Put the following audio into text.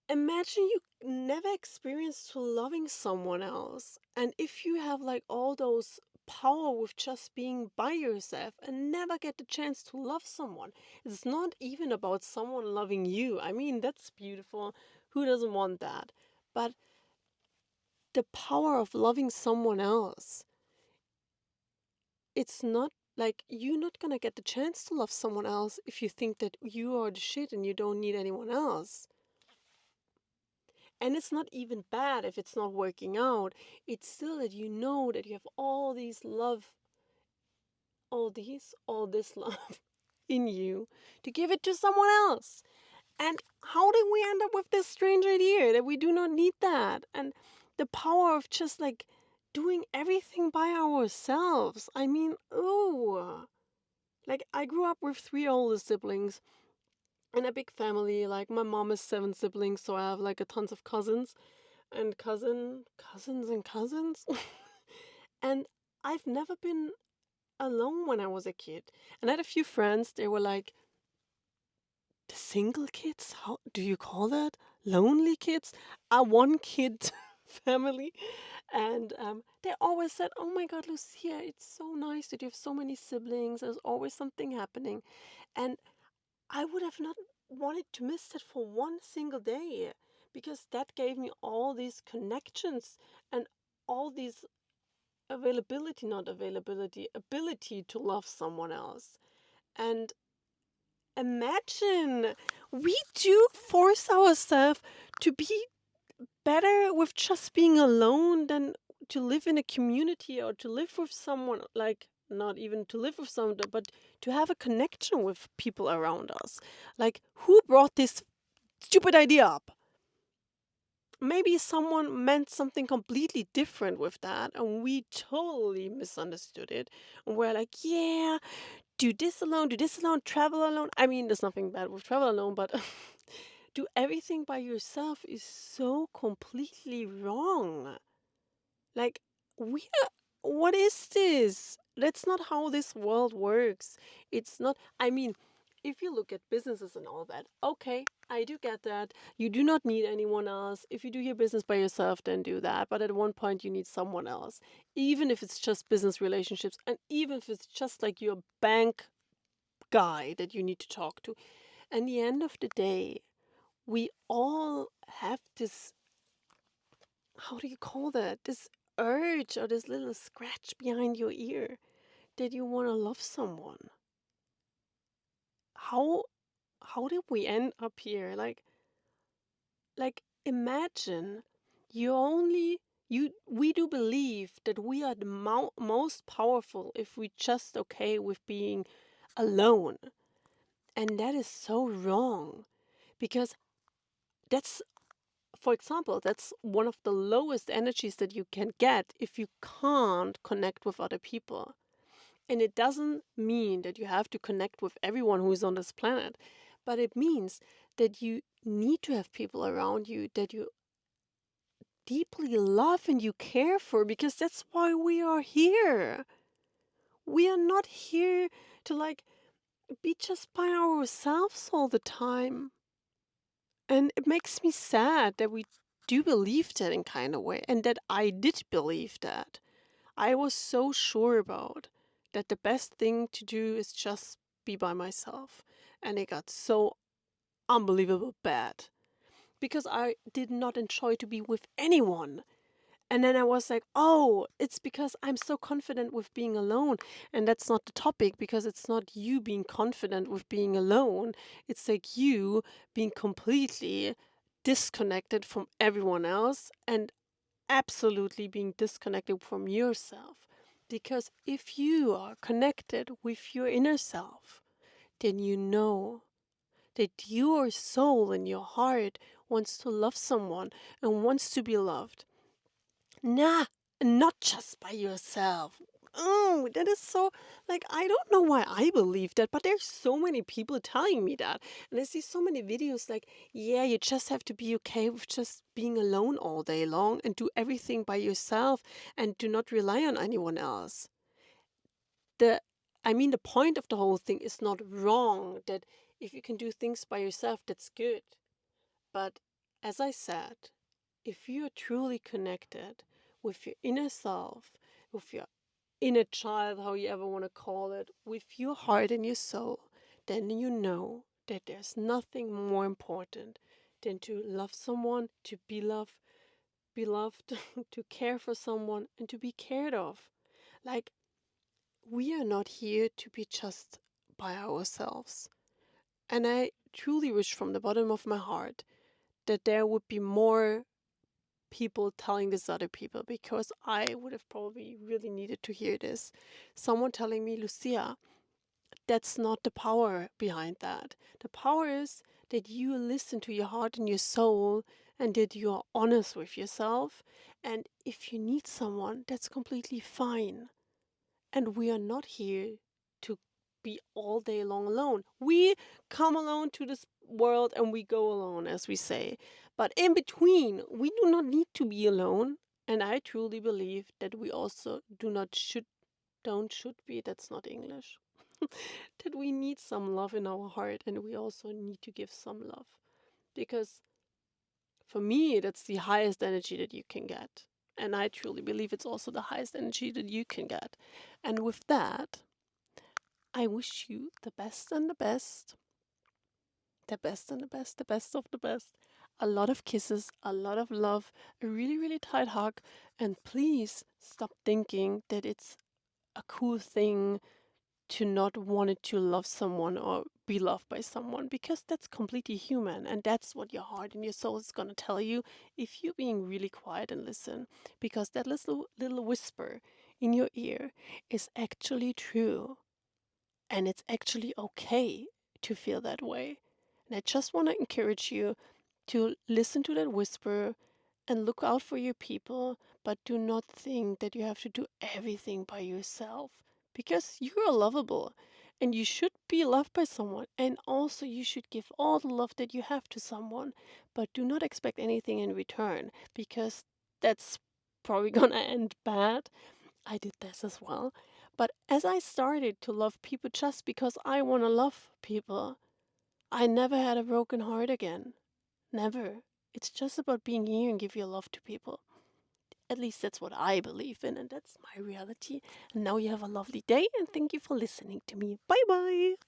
imagine you never experienced to loving someone else. And if you have like all those power with just being by yourself and never get the chance to love someone, it's not even about someone loving you. I mean, that's beautiful. Who doesn't want that? But the power of loving someone else, it's not like you're not gonna get the chance to love someone else if you think that you are the shit and you don't need anyone else. And it's not even bad if it's not working out. It's still that you know that you have all these love, all this love in you to give it to someone else. And how did we end up with this strange idea that we do not need that? And the power of just like doing everything by ourselves. I mean, ooh. Like, I grew up with three older siblings in a big family. Like, my mom is seven siblings, so I have like a tons of cousins and cousins and cousins. And I've never been alone when I was a kid. And I had a few friends, they were like, the single kids? How do you call that? Lonely kids? A one kid family. And they always said, "Oh my God, Lucia, it's so nice that you have so many siblings. There's always something happening." And I would have not wanted to miss that for one single day because that gave me all these connections and all these not availability, ability to love someone else. And imagine we do force ourselves to be better with just being alone than to live in a community or to live with someone, like not even to live with someone, but to have a connection with people around us. Like, who brought this stupid idea up? Maybe someone meant something completely different with that, and we totally misunderstood it. And we're like, yeah, do this alone, travel alone. I mean, there's nothing bad with travel alone, but do everything by yourself is so completely wrong. Like, we are, what is this? That's not how this world works. It's not, I mean, if you look at businesses and all that, okay, I do get that. You do not need anyone else. If you do your business by yourself, then do that. But at one point, you need someone else, even if it's just business relationships, and even if it's just like your bank guy that you need to talk to. And the end of the day, we all have this, how do you call that? This urge or this little scratch behind your ear that you want to love someone. How how did we end up here? Like imagine you only you we do believe that we are the most powerful if we just okay with being alone. And that is so wrong because that's, for example, that's one of the lowest energies that you can get if you can't connect with other people. And it doesn't mean that you have to connect with everyone who is on this planet, but it means that you need to have people around you that you deeply love and you care for because that's why we are here. We are not here to like be just by ourselves all the time. And it makes me sad that we do believe that in kind of way and that I did believe that. I was so sure about that the best thing to do is just be by myself. And it got so unbelievable bad because I did not enjoy to be with anyone. And then I was like, oh, it's because I'm so confident with being alone. And that's not the topic because it's not you being confident with being alone. It's like you being completely disconnected from everyone else and absolutely being disconnected from yourself. Because if you are connected with your inner self, then you know that your soul and your heart wants to love someone and wants to be loved. Nah, not just by yourself. Oh, that is so, like, I don't know why I believe that, but there's so many people telling me that. And I see so many videos like, yeah, you just have to be okay with just being alone all day long and do everything by yourself and do not rely on anyone else. The, I mean, the point of the whole thing is not wrong that if you can do things by yourself, that's good. But as I said, if you're truly connected with your inner self, with your inner child, how you ever want to call it, with your heart and your soul, then you know that there's nothing more important than to love someone, to be loved, to care for someone, and to be cared of. Like, we are not here to be just by ourselves. And I truly wish from the bottom of my heart that there would be more people telling this other people, because I would have probably really needed to hear this. Someone telling me, Lucia, that's not the power behind that. The power is that you listen to your heart and your soul, and that you are honest with yourself. And if you need someone, that's completely fine. And we are not here to be all day long alone. We come alone to this world and we go alone, as we say. But in between, we do not need to be alone. And I truly believe that we also do not should be, that's not English. That we need some love in our heart, and we also need to give some love. Because for me, that's the highest energy that you can get. And I truly believe it's also the highest energy that you can get. And with that, I wish you the best and the best, the best and the best, the best of the best. A lot of kisses, a lot of love, a really, really tight hug. And please stop thinking that it's a cool thing to not want to love someone or be loved by someone, because that's completely human, and that's what your heart and your soul is going to tell you if you're being really quiet and listen, because that little whisper in your ear is actually true. And it's actually okay to feel that way. And I just want to encourage you to listen to that whisper and look out for your people, but do not think that you have to do everything by yourself, because you are lovable and you should be loved by someone. And also, you should give all the love that you have to someone, but do not expect anything in return, because that's probably gonna end bad. I did this as well. But as I started to love people just because I want to love people, I never had a broken heart again. Never. It's just about being here and give your love to people. At least that's what I believe in, and that's my reality. And now you have a lovely day, and thank you for listening to me. Bye bye.